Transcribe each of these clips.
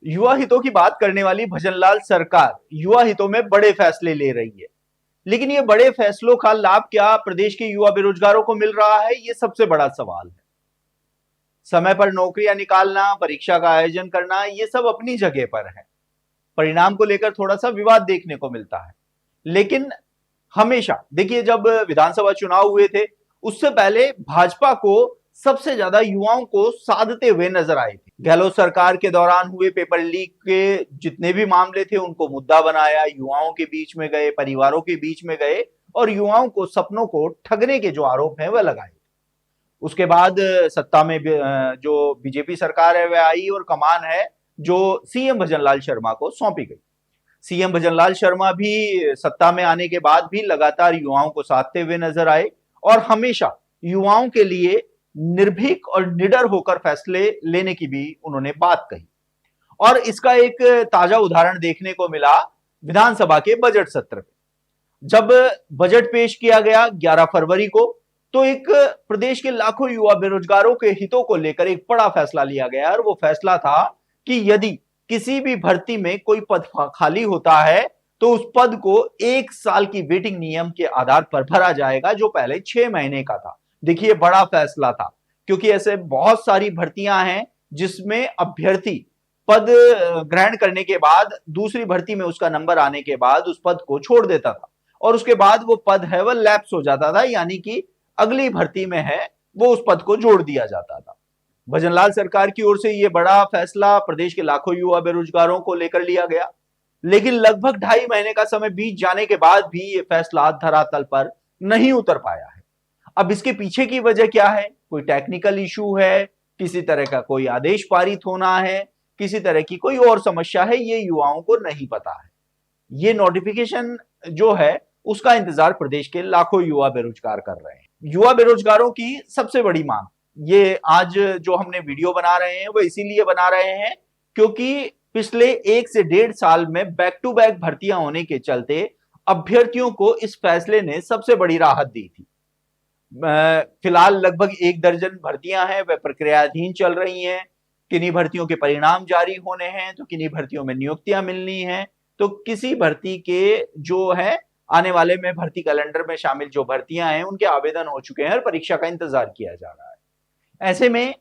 युवा हितों की बात करने वाली भजनलाल सरकार युवा हितों में बड़े फैसले ले रही है, लेकिन ये बड़े फैसलों का लाभ क्या प्रदेश के युवा बेरोजगारों को मिल रहा है, ये सबसे बड़ा सवाल है। समय पर नौकरियां निकालना, परीक्षा का आयोजन करना, ये सब अपनी जगह पर है। परिणाम को लेकर थोड़ा सा विवाद देखने को मिलता है, लेकिन हमेशा देखिए, जब विधानसभा चुनाव हुए थे उससे पहले भाजपा को सबसे ज्यादा युवाओं को साधते हुए नजर आए थे। गहलोत सरकार के दौरान हुए पेपर लीक के जितने भी मामले थे उनको मुद्दा बनाया, युवाओं के बीच में गए, परिवारों के बीच में गए और युवाओं को सपनों को ठगने के जो आरोप हैं वह लगाए। उसके बाद सत्ता में जो बीजेपी सरकार है वह आई और कमान है जो सीएम भजनलाल शर्मा को सौंपी गई। सीएम भजनलाल शर्मा भी सत्ता में आने के बाद भी लगातार युवाओं को साधते हुए नजर आए और हमेशा युवाओं के लिए निर्भीक और निडर होकर फैसले लेने की भी उन्होंने बात कही। और इसका एक ताजा उदाहरण देखने को मिला विधानसभा के बजट सत्र में। जब बजट पेश किया गया 11 फरवरी को, तो एक प्रदेश के लाखों युवा बेरोजगारों के हितों को लेकर एक बड़ा फैसला लिया गया और वो फैसला था कि यदि किसी भी भर्ती में कोई पद खाली होता है तो उस पद को 1 साल की वेटिंग नियम के आधार पर भरा जाएगा, जो पहले 6 महीने का था। देखिए, बड़ा फैसला था क्योंकि ऐसे बहुत सारी भर्तियां हैं जिसमें अभ्यर्थी पद ग्रहण करने के बाद दूसरी भर्ती में उसका नंबर आने के बाद उस पद को छोड़ देता था और उसके बाद वो पद है वह लैप्स हो जाता था, यानी कि अगली भर्ती में है वो उस पद को जोड़ दिया जाता था। भजनलाल सरकार की ओर से यह बड़ा फैसला प्रदेश के लाखों युवा बेरोजगारों को लेकर लिया गया, लेकिन लगभग 2.5 महीने का समय बीत जाने के बाद भी यह फैसला धरातल पर नहीं उतर पाया है। अब इसके पीछे की वजह क्या है? कोई टेक्निकल इशू है, किसी तरह का कोई आदेश पारित होना है, किसी तरह की कोई और समस्या है, ये युवाओं को नहीं पता है। ये नोटिफिकेशन जो है उसका इंतजार प्रदेश के लाखों युवा बेरोजगार कर रहे हैं। युवा बेरोजगारों की सबसे बड़ी मांग, ये आज जो हमने वीडियो बना रहे हैं वो इसीलिए बना रहे हैं क्योंकि पिछले 1 से 1.5 साल में बैक टू बैक भर्तियां होने के चलते अभ्यर्थियों को इस फैसले ने सबसे बड़ी राहत दी थी। फिलहाल लगभग 1 दर्जन भर्तियां हैं, वह प्रक्रियाधीन चल रही हैं। किन्हीं भर्तियों के परिणाम जारी होने हैं तो किन्हीं भर्तियों में नियुक्तियां मिलनी है, तो किसी भर्ती के जो है आने वाले में भर्ती कैलेंडर में शामिल जो भर्तियां हैं उनके आवेदन हो चुके हैं और परीक्षा का इंतजार किया जा रहा है। ऐसे में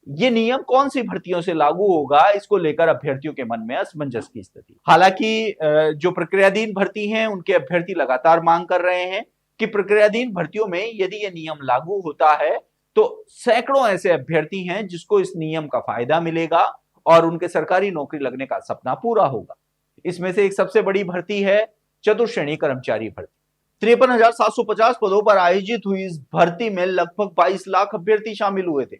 ये नियम कौन सी भर्तियों से लागू होगा, इसको लेकर अभ्यर्थियों के मन में असमंजस की स्थिति। हालांकि जो प्रक्रियाधीन भर्ती हैं उनके अभ्यर्थी लगातार मांग कर रहे हैं कि प्रक्रियाधीन भर्तियों में यदि ये नियम लागू होता है तो सैकड़ों ऐसे अभ्यर्थी हैं जिसको इस नियम का फायदा मिलेगा और उनके सरकारी नौकरी लगने का सपना पूरा होगा। इसमें से एक सबसे बड़ी भर्ती है चतुर्श्रेणी कर्मचारी भर्ती। 53,750 पदों पर आयोजित हुई इस भर्ती में लगभग 22 लाख अभ्यर्थी शामिल हुए थे।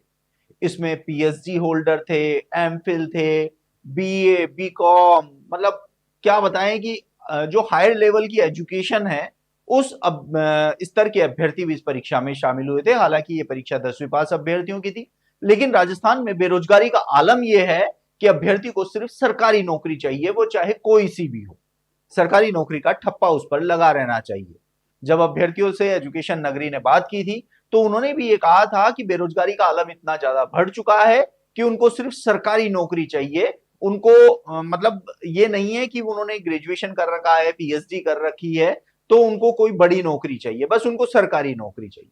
इसमें पीएचडी होल्डर थे, एमफिल थे, बीए, बीकॉम, मतलब क्या बताएं कि जो हायर लेवल की एजुकेशन है उस स्तर के अभ्यर्थी भी इस परीक्षा में शामिल हुए थे। हालांकि ये परीक्षा 10वीं पास अभ्यर्थियों की थी, लेकिन राजस्थान में बेरोजगारी का आलम यह है कि अभ्यर्थी को सिर्फ सरकारी नौकरी चाहिए, वो चाहे कोई सी भी हो। सरकारी नौकरी का ठप्पा उस पर लगा रहना चाहिए। जब अभ्यर्थियों से एजुकेशन नगरी ने बात की थी तो उन्होंने भी ये कहा था कि बेरोजगारी का आलम इतना ज्यादा बढ़ चुका है कि उनको सिर्फ सरकारी नौकरी चाहिए। उनको मतलब ये नहीं है कि उन्होंने ग्रेजुएशन कर रखा है, पीएचडी कर रखी है तो उनको कोई बड़ी नौकरी चाहिए, बस उनको सरकारी नौकरी चाहिए।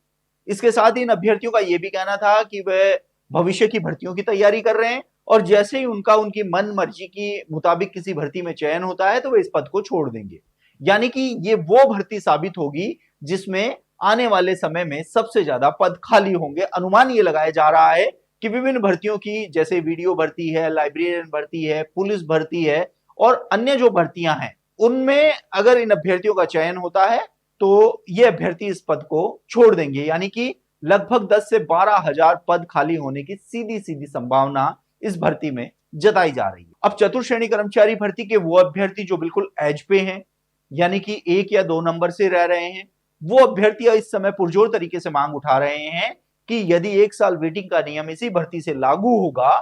इसके साथ ही इन अभ्यर्थियों का यह भी कहना था कि वह भविष्य की भर्तियों की तैयारी कर रहे हैं और जैसे ही उनकी मन मर्जी की मुताबिक किसी भर्ती में चयन होता है तो वे इस पद को छोड़ देंगे। यानी कि ये वो भर्ती साबित होगी जिसमें आने वाले समय में सबसे ज्यादा पद खाली होंगे। अनुमान ये लगाया जा रहा है कि विभिन्न भर्तियों की, जैसे वीडियो भर्ती है, लाइब्रेरियन भर्ती है, पुलिस भर्ती है और अन्य जो भर्तियां हैं, उनमें अगर इन अभ्यर्थियों का चयन होता है तो ये अभ्यर्थी इस पद को छोड़ देंगे। यानी कि लगभग 10 से 12 हजार पद खाली होने की सीधी सीधी संभावना इस भर्ती में जताई जा रही है। अब चतुर्श्रेणी कर्मचारी भर्ती के वो अभ्यर्थी जो बिल्कुल एज पे हैं, यानी कि 1 या 2 नंबर से रह रहे हैं, वो अभ्यर्थी इस समय पुरजोर तरीके से मांग उठा रहे हैं कि यदि 1 साल वेटिंग का नियम इसी भर्ती से लागू होगा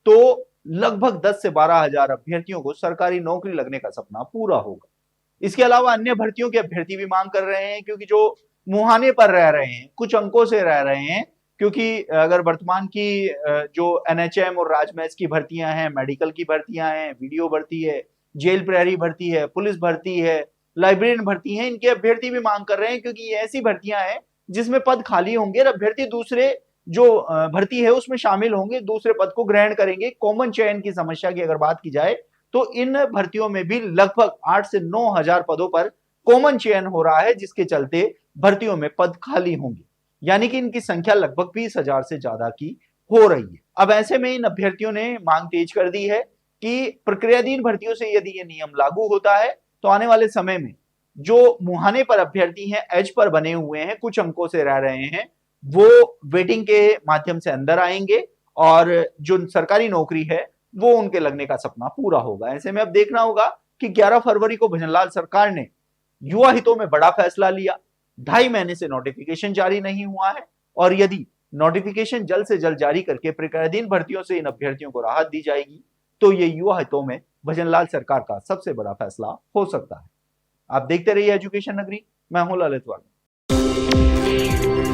तो लगभग 10 से 12 हजार अभ्यर्थियों को सरकारी नौकरी लगने का सपना पूरा होगा। इसके अलावा अन्य भर्तियों के अभ्यर्थी भी मांग कर रहे हैं क्योंकि जो मुहाने पर रह रहे हैं, कुछ अंकों से रह रहे हैं, क्योंकि अगर वर्तमान की जो एनएचएम और राजमहल की भर्तियां हैं, मेडिकल की भर्तियां हैं, वीडियो भर्ती है, जेल प्रहरी भर्ती है, पुलिस भर्ती है, लाइब्रेरियन भर्ती है, इनके अभ्यर्थी भी मांग कर रहे हैं, क्योंकि ये ऐसी भर्तियां हैं जिसमें पद खाली होंगे और अभ्यर्थी दूसरे जो भर्ती है उसमें शामिल होंगे, दूसरे पद को ग्रहण करेंगे। कॉमन चयन की समस्या की अगर बात की जाए तो इन भर्तियों में भी लगभग 8 से 9 हजार पदों पर कॉमन चयन हो रहा है, जिसके चलते भर्तियों में पद खाली होंगे, यानी कि इनकी संख्या लगभग 20,000 से ज्यादा की हो रही है। अब ऐसे में इन अभ्यर्थियों ने मांग तेज कर दी है कि प्रक्रियाधीन भर्तियों से यदि ये नियम लागू होता है तो आने वाले समय में जो मुहाने पर अभ्यर्थी हैं, एज पर बने हुए हैं, कुछ अंकों से रह रहे हैं, वो वेटिंग के माध्यम से अंदर आएंगे और जो सरकारी नौकरी है वो उनके लगने का सपना पूरा होगा। ऐसे में अब देखना होगा कि 11 फरवरी को भजनलाल सरकार ने युवा हितों में बड़ा फैसला लिया। 2.5 महीने से नोटिफिकेशन जारी नहीं हुआ है और यदि नोटिफिकेशन जल्द से जल्द जारी करके प्रक्रियाधीन भर्तियों से इन अभ्यर्थियों को राहत दी जाएगी तो ये युवा हितों में भजनलाल सरकार का सबसे बड़ा फैसला हो सकता है। आप देखते रहिए एजुकेशन नगरी, मैं हूं ललित वर्मा।